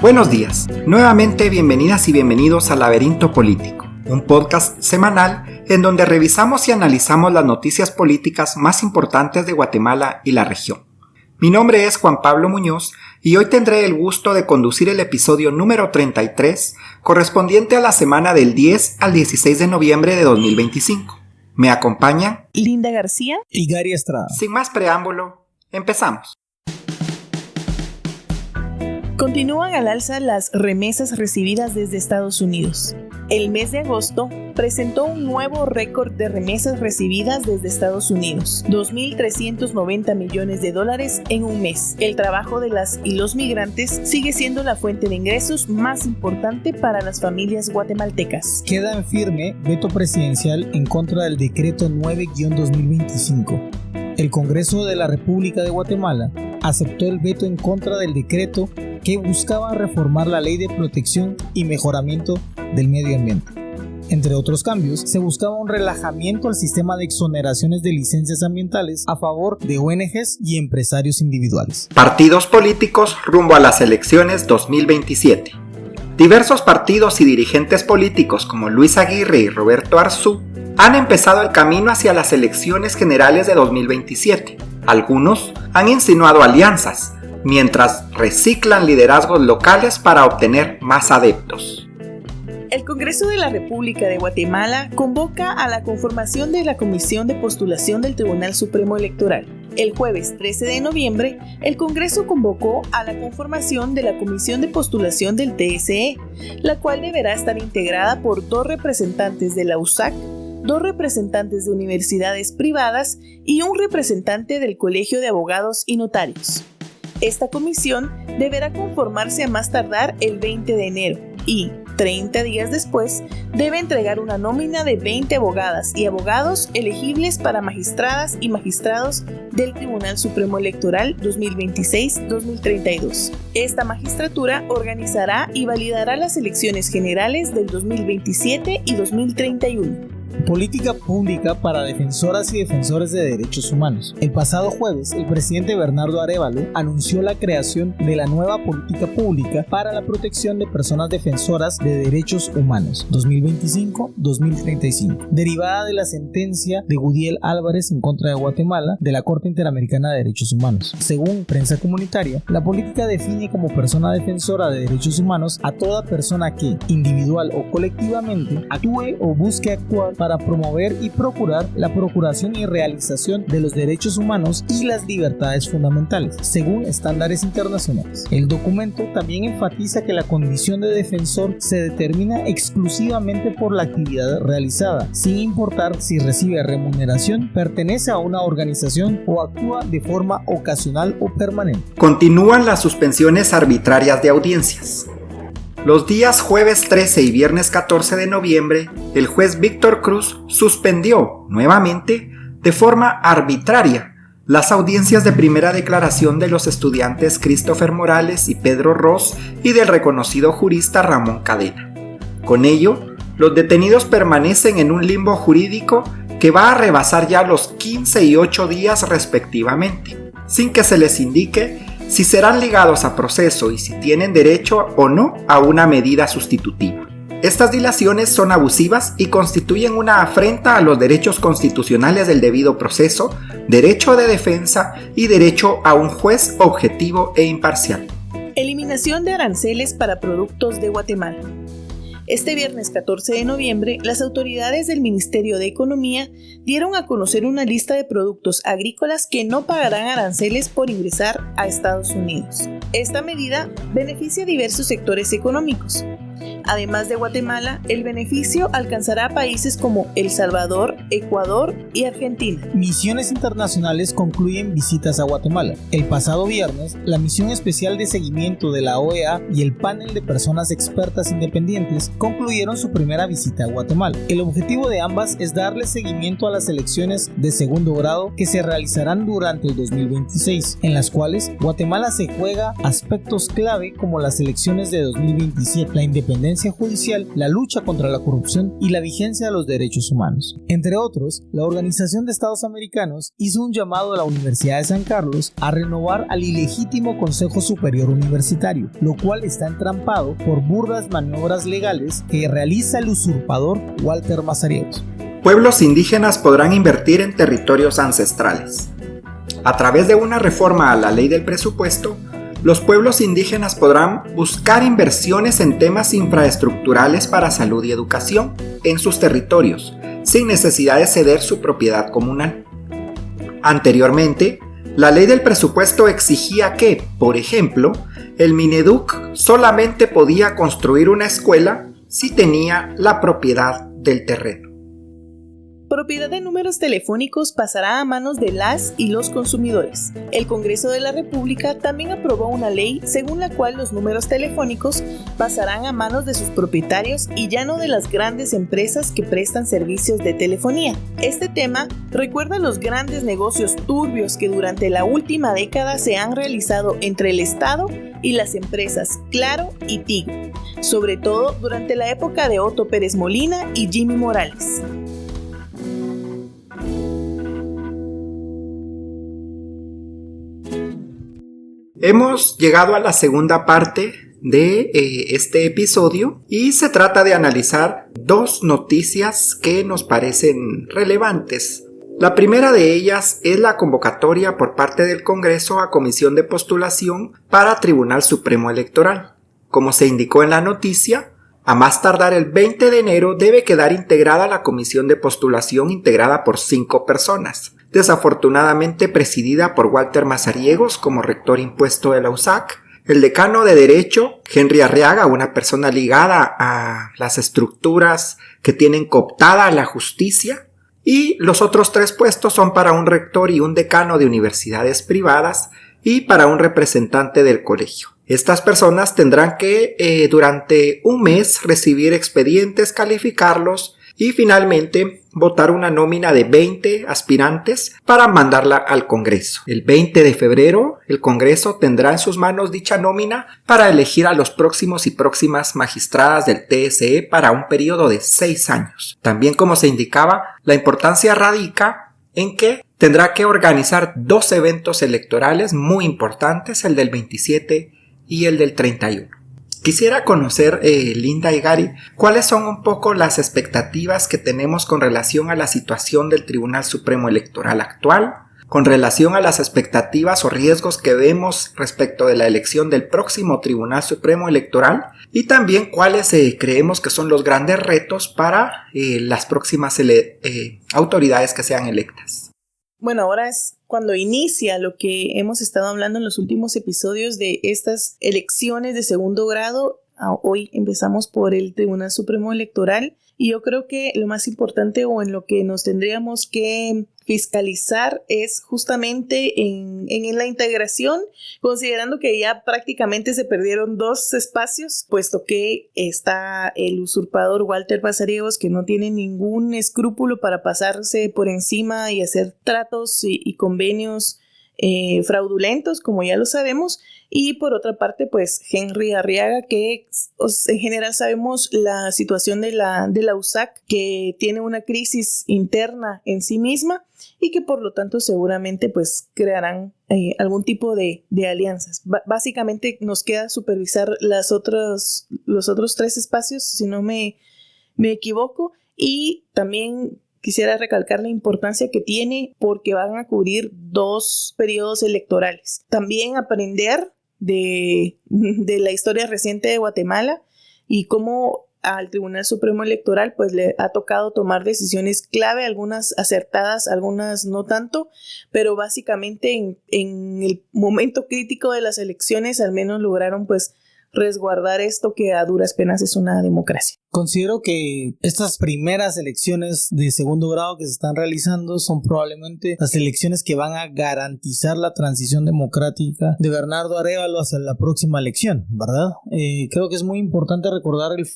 Buenos días, nuevamente bienvenidas y bienvenidos a Laberinto Político, un podcast semanal en donde revisamos y analizamos las noticias políticas más importantes de Guatemala y la región. Mi nombre es Juan Pablo Muñoz y hoy tendré el gusto de conducir el episodio número 33, correspondiente a la semana del 10 al 16 de noviembre de 2025. ¿Me acompañan? Linda García y Gary Estrada. Sin más preámbulo, empezamos. Continúan al alza las remesas recibidas desde Estados Unidos. El mes de agosto presentó un nuevo récord de remesas recibidas desde Estados Unidos, $2.390 millones en un mes. El trabajo de las y los migrantes sigue siendo la fuente de ingresos más importante para las familias guatemaltecas. Queda en firme veto presidencial en contra del decreto 9-2025. El Congreso de la República de Guatemala aceptó el veto en contra del decreto que buscaba reformar la Ley de Protección y Mejoramiento del Medio Ambiente. Entre otros cambios, se buscaba un relajamiento al sistema de exoneraciones de licencias ambientales a favor de ONGs y empresarios individuales. Partidos políticos rumbo a las elecciones 2027. Diversos partidos y dirigentes políticos como Luis Aguirre y Roberto Arzú han empezado el camino hacia las elecciones generales de 2027. Algunos han insinuado alianzas, mientras reciclan liderazgos locales para obtener más adeptos. El Congreso de la República de Guatemala convoca a la conformación de la Comisión de Postulación del Tribunal Supremo Electoral. El jueves 13 de noviembre, el Congreso convocó a la conformación de la Comisión de Postulación del TSE, la cual deberá estar integrada por 2 representantes de la USAC, 2 representantes de universidades privadas y un representante del Colegio de Abogados y Notarios. Esta comisión deberá conformarse a más tardar el 20 de enero y, 30 días después, debe entregar una nómina de 20 abogadas y abogados elegibles para magistradas y magistrados del Tribunal Supremo Electoral 2026-2032. Esta magistratura organizará y validará las elecciones generales del 2027 y 2031. Política pública para defensoras y defensores de derechos humanos. El pasado jueves, el presidente Bernardo Arévalo anunció la creación de la nueva política pública para la protección de personas defensoras de derechos humanos 2025-2035, derivada de la sentencia de Gudiel Álvarez en contra de Guatemala de la Corte Interamericana de Derechos Humanos. Según prensa comunitaria, la política define como persona defensora de derechos humanos a toda persona que, individual o colectivamente, actúe o busque actuar para promover y procurar la procuración y realización de los derechos humanos y las libertades fundamentales, según estándares internacionales. El documento también enfatiza que la condición de defensor se determina exclusivamente por la actividad realizada, sin importar si recibe remuneración, pertenece a una organización o actúa de forma ocasional o permanente. Continúan las suspensiones arbitrarias de audiencias. Los días jueves 13 y viernes 14 de noviembre, el juez Víctor Cruz suspendió nuevamente, de forma arbitraria, las audiencias de primera declaración de los estudiantes Christopher Morales y Pedro Ross y del reconocido jurista Ramón Cadena. Con ello, los detenidos permanecen en un limbo jurídico que va a rebasar ya los 15 y 8 días respectivamente, sin que se les indique si serán ligados a proceso y si tienen derecho o no a una medida sustitutiva. Estas dilaciones son abusivas y constituyen una afrenta a los derechos constitucionales del debido proceso, derecho de defensa y derecho a un juez objetivo e imparcial. Eliminación de aranceles para productos de Guatemala. Este viernes 14 de noviembre, las autoridades del Ministerio de Economía dieron a conocer una lista de productos agrícolas que no pagarán aranceles por ingresar a Estados Unidos. Esta medida beneficia a diversos sectores económicos. Además de Guatemala, el beneficio alcanzará a países como El Salvador, Ecuador y Argentina. Misiones internacionales concluyen visitas a Guatemala. El pasado viernes, la misión especial de seguimiento de la OEA y el panel de personas expertas independientes concluyeron su primera visita a Guatemala. El objetivo de ambas es darle seguimiento a las elecciones de segundo grado que se realizarán durante el 2026, en las cuales Guatemala se juega aspectos clave como las elecciones de 2027, la independencia independencia judicial, la lucha contra la corrupción y la vigencia de los derechos humanos. Entre otros, la Organización de Estados Americanos hizo un llamado a la Universidad de San Carlos a renovar al ilegítimo Consejo Superior Universitario, lo cual está entrampado por burdas maniobras legales que realiza el usurpador Walter Mazariegos. Pueblos indígenas podrán invertir en territorios ancestrales. A través de una reforma a la ley del presupuesto, los pueblos indígenas podrán buscar inversiones en temas infraestructurales para salud y educación en sus territorios, sin necesidad de ceder su propiedad comunal. Anteriormente, la ley del presupuesto exigía que, por ejemplo, el Mineduc solamente podía construir una escuela si tenía la propiedad del terreno. Propiedad de números telefónicos pasará a manos de las y los consumidores. El Congreso de la República también aprobó una ley según la cual los números telefónicos pasarán a manos de sus propietarios y ya no de las grandes empresas que prestan servicios de telefonía. Este tema recuerda los grandes negocios turbios que durante la última década se han realizado entre el Estado y las empresas Claro y Tigo, sobre todo durante la época de Otto Pérez Molina y Jimmy Morales. Hemos llegado a la segunda parte de este episodio y se trata de analizar dos noticias que nos parecen relevantes. La primera de ellas es la convocatoria por parte del Congreso a comisión de postulación para Tribunal Supremo Electoral. Como se indicó en la noticia, a más tardar el 20 de enero debe quedar integrada la comisión de postulación integrada por 5 personas. Desafortunadamente presidida por Walter Mazariegos como rector impuesto de la USAC, el decano de Derecho, Henry Arriaga, una persona ligada a las estructuras que tienen cooptada a la justicia, y los otros 3 puestos son para un rector y un decano de universidades privadas y para un representante del colegio. Estas personas tendrán que durante un mes recibir expedientes, calificarlos y finalmente votar una nómina de 20 aspirantes para mandarla al Congreso. El 20 de febrero el Congreso tendrá en sus manos dicha nómina para elegir a los próximos y próximas magistradas del TSE para un periodo de 6 años. También, como se indicaba, la importancia radica en que tendrá que organizar 2 eventos electorales muy importantes, el del 27 y el del 31. Quisiera conocer, Linda y Gary, cuáles son un poco las expectativas que tenemos con relación a la situación del Tribunal Supremo Electoral actual, con relación a las expectativas o riesgos que vemos respecto de la elección del próximo Tribunal Supremo Electoral y también cuáles creemos que son los grandes retos para las próximas autoridades que sean electas. Bueno, ahora es cuando inicia lo que hemos estado hablando en los últimos episodios de estas elecciones de segundo grado. Hoy empezamos por el Tribunal Supremo Electoral y yo creo que lo más importante o en lo que nos tendríamos que fiscalizar es justamente en la integración, considerando que ya prácticamente se perdieron 2 espacios, puesto que está el usurpador Walter Mazariegos, que no tiene ningún escrúpulo para pasarse por encima y hacer tratos y convenios fraudulentos, como ya lo sabemos, y por otra parte pues Henry Arriaga, que en general sabemos la situación de la USAC, que tiene una crisis interna en sí misma y que por lo tanto seguramente pues crearán algún tipo de alianzas. Básicamente nos queda supervisar los otros 3 espacios, si no me equivoco, y también quisiera recalcar la importancia que tiene porque van a cubrir 2 periodos electorales. También aprender de la historia reciente de Guatemala y cómo al Tribunal Supremo Electoral pues le ha tocado tomar decisiones clave, algunas acertadas, algunas no tanto, pero básicamente en el momento crítico de las elecciones al menos lograron pues resguardar esto que a duras penas es una democracia. Considero que estas primeras elecciones de segundo grado que se están realizando son probablemente las elecciones que van a garantizar la transición democrática de Bernardo Arévalo hacia la próxima elección, ¿verdad? Creo que es muy importante recordar el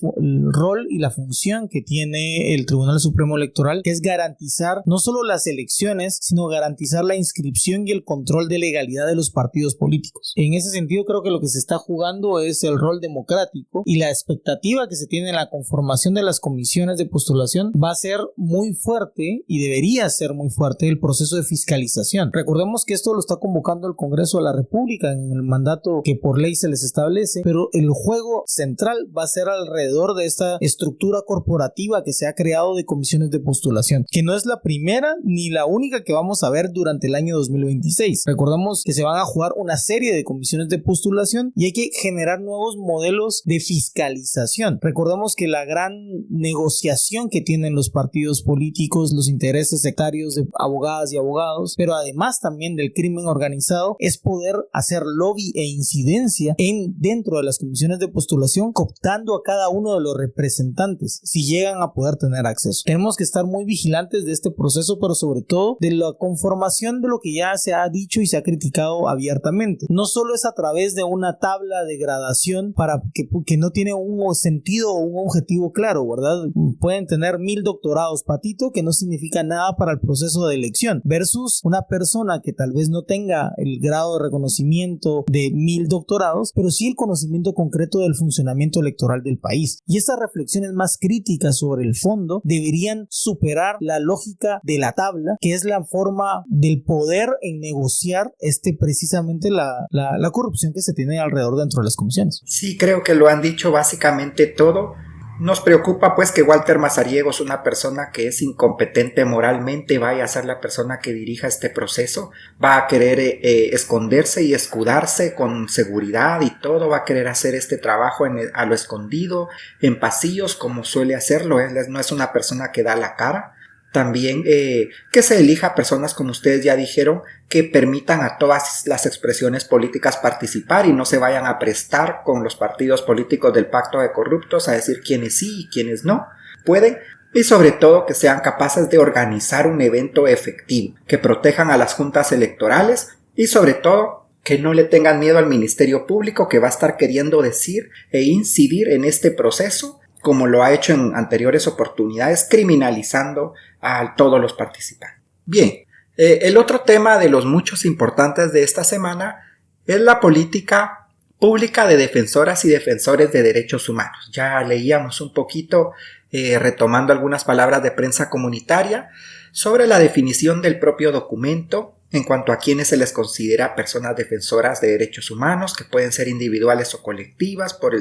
rol y la función que tiene el Tribunal Supremo Electoral, que es garantizar no solo las elecciones, sino garantizar la inscripción y el control de legalidad de los partidos políticos. En ese sentido, creo que lo que se está jugando es el rol democrático y la expectativa que se tiene en la conformación de las comisiones de postulación, va a ser muy fuerte y debería ser muy fuerte el proceso de fiscalización. Recordemos que esto lo está convocando el Congreso de la República en el mandato que por ley se les establece, pero el juego central va a ser alrededor de esta estructura corporativa que se ha creado de comisiones de postulación, que no es la primera ni la única que vamos a ver durante el año 2026. Recordamos que se van a jugar una serie de comisiones de postulación y hay que generar nuevos modelos de fiscalización. Recordemos que la gran negociación que tienen los partidos políticos, los intereses sectarios de abogadas y abogados, pero además también del crimen organizado, es poder hacer lobby e incidencia dentro de las comisiones de postulación, cooptando a cada uno de los representantes si llegan a poder tener acceso. Tenemos que estar muy vigilantes de este proceso, pero sobre todo de la conformación de lo que ya se ha dicho y se ha criticado abiertamente. No solo es a través de una tabla de gradación para que no tiene un sentido o un objetivo claro, ¿verdad? Pueden tener 1000 doctorados, Patito, que no significa nada para el proceso de elección, versus una persona que tal vez no tenga el grado de reconocimiento de 1000 doctorados, pero sí el conocimiento concreto del funcionamiento electoral del país. Y estas reflexiones más críticas sobre el fondo deberían superar la lógica de la tabla, que es la forma del poder en negociar precisamente la corrupción que se tiene alrededor dentro de las comisiones. Sí, creo que lo han dicho básicamente todo. Nos preocupa pues que Walter Mazariegos, una persona que es incompetente moralmente, vaya a ser la persona que dirija este proceso, va a querer esconderse y escudarse con seguridad y todo, va a querer hacer este trabajo a lo escondido, en pasillos como suele hacerlo. Él no es una persona que da la cara. También que se elija personas, como ustedes ya dijeron, que permitan a todas las expresiones políticas participar y no se vayan a prestar con los partidos políticos del pacto de corruptos a decir quiénes sí y quiénes no pueden, y sobre todo que sean capaces de organizar un evento efectivo, que protejan a las juntas electorales y sobre todo que no le tengan miedo al Ministerio Público, que va a estar queriendo decir e incidir en este proceso, como lo ha hecho en anteriores oportunidades, criminalizando a todos los participantes. Bien, el otro tema de los muchos importantes de esta semana es la política pública de defensoras y defensores de derechos humanos. Ya leíamos un poquito, retomando algunas palabras de prensa comunitaria, sobre la definición del propio documento en cuanto a quienes se les considera personas defensoras de derechos humanos, que pueden ser individuales o colectivas, por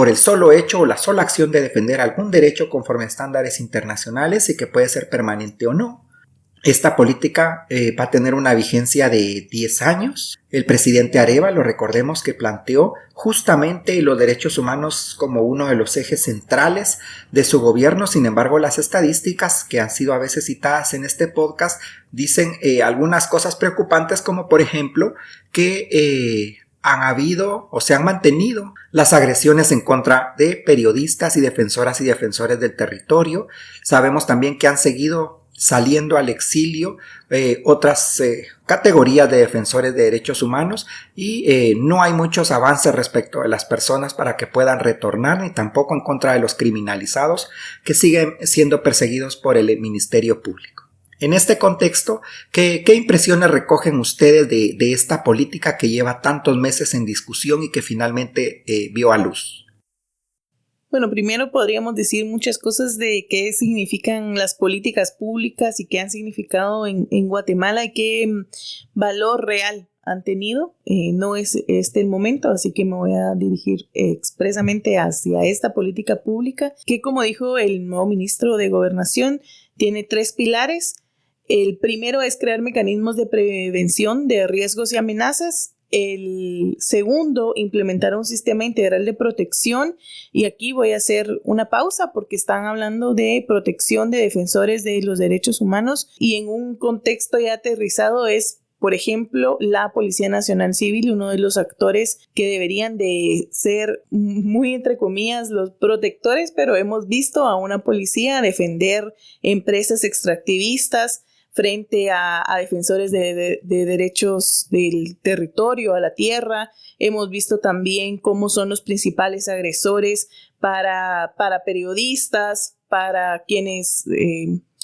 el solo hecho o la sola acción de defender algún derecho conforme a estándares internacionales y que puede ser permanente o no. Esta política va a tener una vigencia de 10 años. El presidente Arévalo, recordemos que planteó justamente los derechos humanos como uno de los ejes centrales de su gobierno. Sin embargo, las estadísticas que han sido a veces citadas en este podcast dicen algunas cosas preocupantes, como por ejemplo que han habido o se han mantenido las agresiones en contra de periodistas y defensoras y defensores del territorio. Sabemos también que han seguido saliendo al exilio otras categorías de defensores de derechos humanos y no hay muchos avances respecto a las personas para que puedan retornar, ni tampoco en contra de los criminalizados que siguen siendo perseguidos por el Ministerio Público. En este contexto, ¿qué impresiones recogen ustedes de esta política que lleva tantos meses en discusión y que finalmente vio a luz? Bueno, primero podríamos decir muchas cosas de qué significan las políticas públicas y qué han significado en Guatemala y qué valor real han tenido. No es este el momento, así que me voy a dirigir expresamente hacia esta política pública que, como dijo el nuevo ministro de Gobernación, tiene 3 pilares. El primero es crear mecanismos de prevención de riesgos y amenazas. El segundo, implementar un sistema integral de protección, y aquí voy a hacer una pausa porque están hablando de protección de defensores de los derechos humanos y en un contexto ya aterrizado es, por ejemplo, la Policía Nacional Civil, uno de los actores que deberían de ser muy entre comillas los protectores, pero hemos visto a una policía defender empresas extractivistas frente a defensores de derechos del territorio, a la tierra. Hemos visto también cómo son los principales agresores para periodistas, para quienes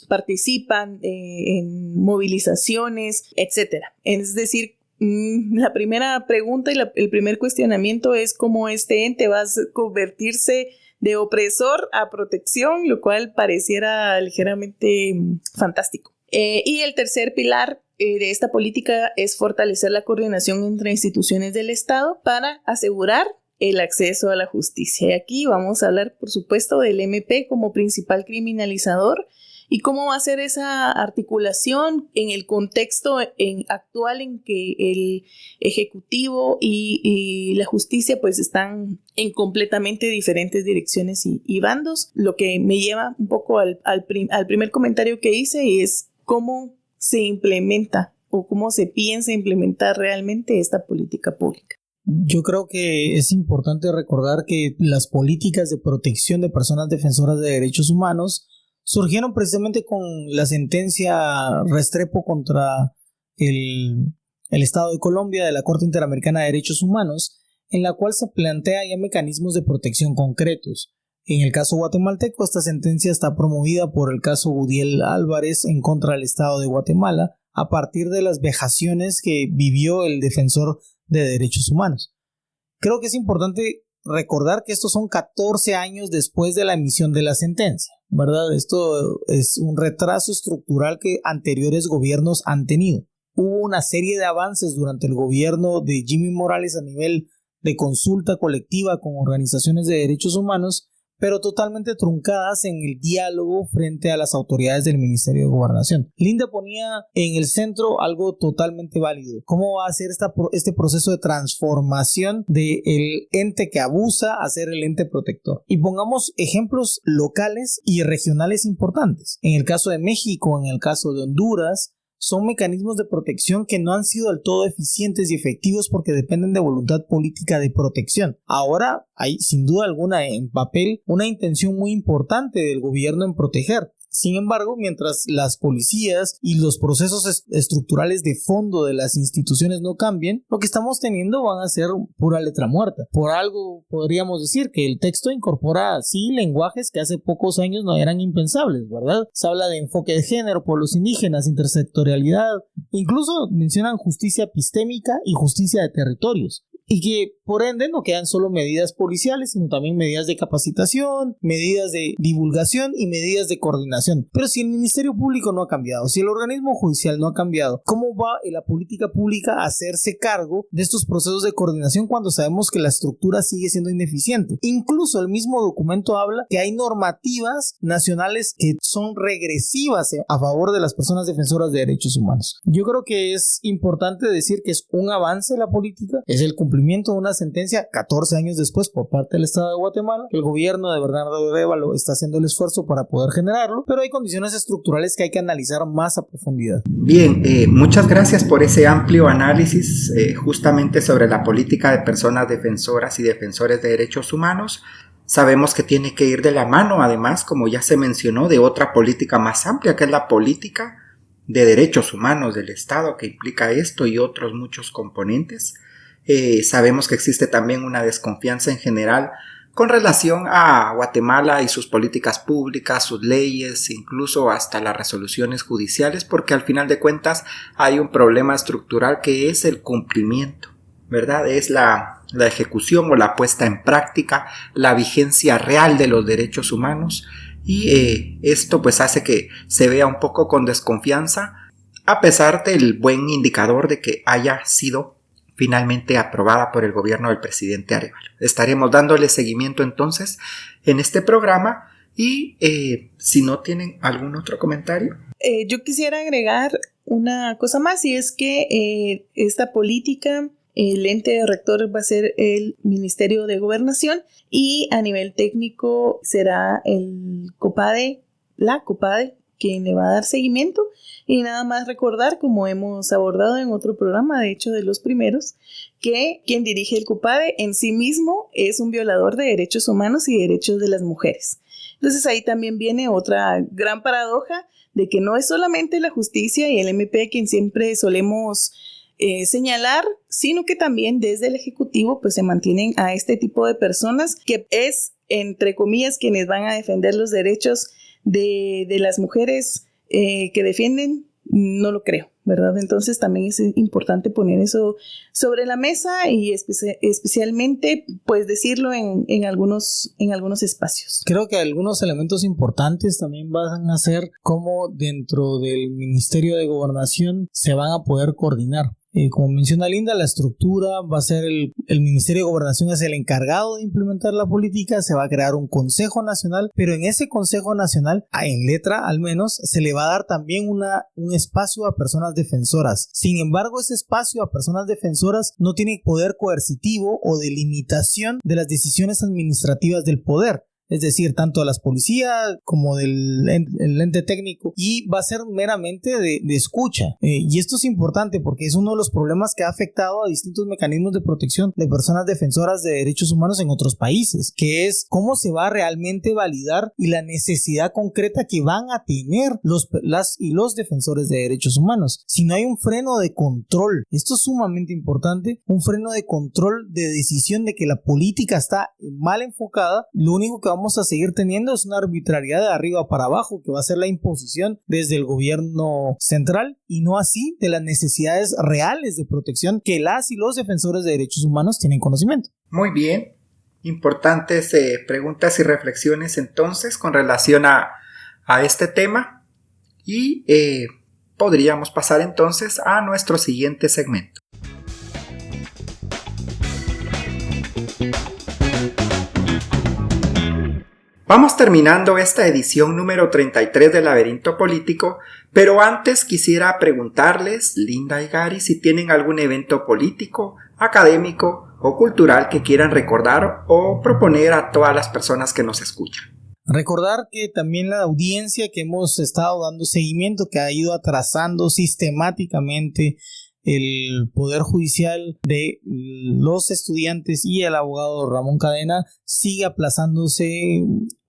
participan en movilizaciones, etc. Es decir, La primera pregunta y el primer cuestionamiento es cómo este ente va a convertirse de opresor a protección, lo cual pareciera ligeramente fantástico. Y el tercer pilar de esta política es fortalecer la coordinación entre instituciones del Estado para asegurar el acceso a la justicia. Y aquí vamos a hablar, por supuesto, del MP como principal criminalizador y cómo va a ser esa articulación en el contexto actual en que el Ejecutivo y la justicia pues están en completamente diferentes direcciones y bandos, lo que me lleva un poco al primer comentario que hice, y es cómo se implementa o cómo se piensa implementar realmente esta política pública. Yo creo que es importante recordar que las políticas de protección de personas defensoras de derechos humanos surgieron precisamente con la sentencia Restrepo contra el Estado de Colombia de la Corte Interamericana de Derechos Humanos, en la cual se plantea ya mecanismos de protección concretos. En el caso guatemalteco, esta sentencia está promovida por el caso Gudiel Álvarez en contra del Estado de Guatemala a partir de las vejaciones que vivió el defensor de derechos humanos. Creo que es importante recordar que estos son 14 años después de la emisión de la sentencia, ¿verdad? Esto es un retraso estructural que anteriores gobiernos han tenido. Hubo una serie de avances durante el gobierno de Jimmy Morales a nivel de consulta colectiva con organizaciones de derechos humanos, pero totalmente truncadas en el diálogo frente a las autoridades del Ministerio de Gobernación. Linda ponía en el centro algo totalmente válido. ¿Cómo va a ser este proceso de transformación del ente que abusa a ser el ente protector? Y pongamos ejemplos locales y regionales importantes. En el caso de México, en el caso de Honduras, son mecanismos de protección que no han sido del todo eficientes y efectivos porque dependen de voluntad política de protección. Ahora hay sin duda alguna en papel una intención muy importante del gobierno en proteger. Sin embargo, mientras las policías y los procesos estructurales de fondo de las instituciones no cambien, lo que estamos teniendo van a ser pura letra muerta. Por algo podríamos decir que el texto incorpora sí lenguajes que hace pocos años no eran impensables, ¿verdad? Se habla de enfoque de género, pueblos indígenas, intersectorialidad, incluso mencionan justicia epistémica y justicia de territorios. Y que por ende no quedan solo medidas policiales, sino también medidas de capacitación, medidas de divulgación y medidas de coordinación. Pero si el Ministerio Público no ha cambiado, si el organismo judicial no ha cambiado, ¿cómo va la política pública a hacerse cargo de estos procesos de coordinación cuando sabemos que la estructura sigue siendo ineficiente? Incluso el mismo documento habla que hay normativas nacionales que son regresivas a favor de las personas defensoras de derechos humanos. Yo creo que es importante decir que es un avance la política, es el cumplimiento de una sentencia 14 años después por parte del Estado de Guatemala. El gobierno de Bernardo Révalo está haciendo el esfuerzo para poder generarlo, pero hay condiciones estructurales que hay que analizar más a profundidad. Bien, muchas gracias por ese amplio análisis justamente sobre la política de personas defensoras y defensores de derechos humanos. Sabemos que tiene que ir de la mano, además, como ya se mencionó, de otra política más amplia, que es la política de derechos humanos del Estado, que implica esto y otros muchos componentes. Sabemos que existe también una desconfianza en general con relación a Guatemala y sus políticas públicas, sus leyes, incluso hasta las resoluciones judiciales, porque al final de cuentas hay un problema estructural que es el cumplimiento, ¿verdad? Es la ejecución o la puesta en práctica, la vigencia real de los derechos humanos, y esto pues hace que se vea un poco con desconfianza, a pesar del buen indicador de que haya sido finalmente aprobada por el gobierno del presidente Arévalo. Estaremos dándole seguimiento entonces en este programa y si no tienen algún otro comentario. Yo quisiera agregar una cosa más, y es que esta política, el ente rector va a ser el Ministerio de Gobernación y a nivel técnico será el COPADE, la COPADE, quien le va a dar seguimiento. Y nada más recordar, como hemos abordado en otro programa, de hecho de los primeros, que quien dirige el COPADE en sí mismo es un violador de derechos humanos y derechos de las mujeres. Entonces ahí también viene otra gran paradoja de que no es solamente la justicia y el MP quien siempre solemos señalar, sino que también desde el Ejecutivo pues se mantienen a este tipo de personas que es, entre comillas, quienes van a defender los derechos de las mujeres que defienden no lo creo, ¿verdad? Entonces también es importante poner eso sobre la mesa y especialmente pues decirlo en algunos espacios. Creo que algunos elementos importantes también van a ser cómo dentro del Ministerio de Gobernación se van a poder coordinar. Como menciona Linda, la estructura va a ser el Ministerio de Gobernación es el encargado de implementar la política, se va a crear un Consejo Nacional, pero en ese Consejo Nacional, en letra al menos, se le va a dar también un espacio a personas defensoras. Sin embargo, ese espacio a personas defensoras no tiene poder coercitivo o de limitación de las decisiones administrativas del poder. Es decir, tanto de las policías como del ente técnico, y va a ser meramente de escucha. Y esto es importante porque es uno de los problemas que ha afectado a distintos mecanismos de protección de personas defensoras de derechos humanos en otros países, que es cómo se va a realmente validar y la necesidad concreta que van a tener los defensores de derechos humanos. Si no hay un freno de control, esto es sumamente importante, un freno de control de decisión de que la política está mal enfocada, lo único que vamos a seguir teniendo es una arbitrariedad de arriba para abajo, que va a ser la imposición desde el gobierno central y no así de las necesidades reales de protección que las y los defensores de derechos humanos tienen conocimiento. Muy bien, importantes preguntas y reflexiones entonces con relación a este tema, y podríamos pasar entonces a nuestro siguiente segmento. Vamos terminando esta edición número 33 del Laberinto Político, pero antes quisiera preguntarles, Linda y Gary, si tienen algún evento político, académico o cultural que quieran recordar o proponer a todas las personas que nos escuchan. Recordar que también la audiencia que hemos estado dando seguimiento, que ha ido atrasando sistemáticamente el Poder Judicial de los estudiantes y el abogado Ramón Cadena, sigue aplazándose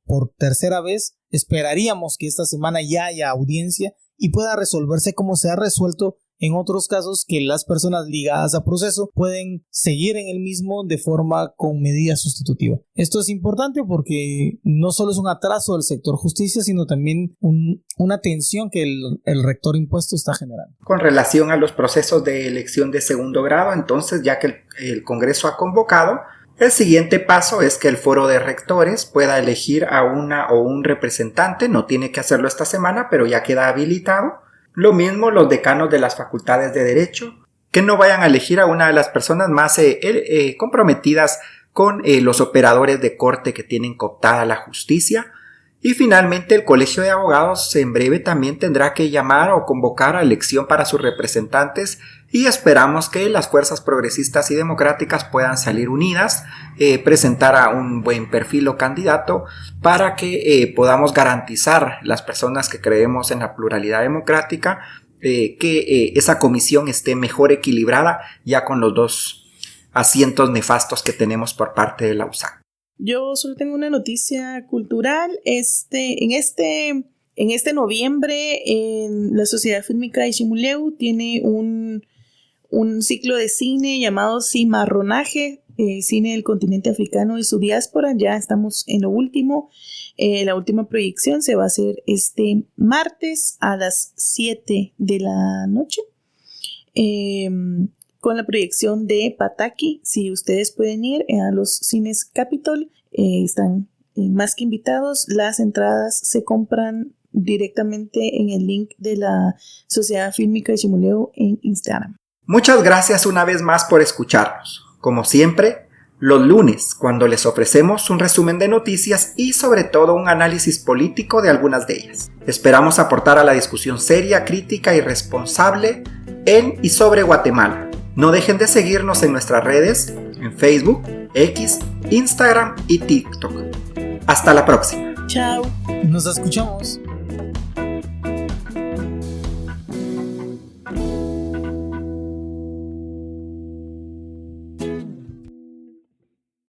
por tercera vez. Esperaríamos que esta semana ya haya audiencia y pueda resolverse como se ha resuelto en otros casos, que las personas ligadas a proceso pueden seguir en el mismo de forma con medida sustitutiva. Esto es importante porque no solo es un atraso del sector justicia, sino también una tensión que el rector impuesto está generando. Con relación a los procesos de elección de segundo grado, entonces, ya que el Congreso ha convocado, el siguiente paso es que el foro de rectores pueda elegir a una o un representante. No tiene que hacerlo esta semana, pero ya queda habilitado. Lo mismo los decanos de las facultades de Derecho, que no vayan a elegir a una de las personas más comprometidas con los operadores de corte que tienen cooptada la justicia. Y finalmente el Colegio de Abogados en breve también tendrá que llamar o convocar a elección para sus representantes, y esperamos que las fuerzas progresistas y democráticas puedan salir unidas, presentar a un buen perfil o candidato para que podamos garantizar las personas que creemos en la pluralidad democrática, que esa comisión esté mejor equilibrada ya con los dos asientos nefastos que tenemos por parte de la USAC. Yo solo tengo una noticia cultural. En este noviembre, en la Sociedad Fílmica de Chimuleu tiene un ciclo de cine llamado Cimarronaje, cine del continente africano y su diáspora. Ya estamos en lo último. La última proyección se va a hacer este martes a las 7 de la noche. Con la proyección de Pataki. Si ustedes pueden ir a los cines Capitol, están más que invitados. Las entradas se compran directamente en el link de la Sociedad Fílmica de Chimuleu en Instagram. Muchas gracias una vez más por escucharnos. Como siempre, los lunes, cuando les ofrecemos un resumen de noticias y sobre todo un análisis político de algunas de ellas. Esperamos aportar a la discusión seria, crítica y responsable en y sobre Guatemala. No dejen de seguirnos en nuestras redes, en Facebook, X, Instagram y TikTok. Hasta la próxima. Chao. Nos escuchamos.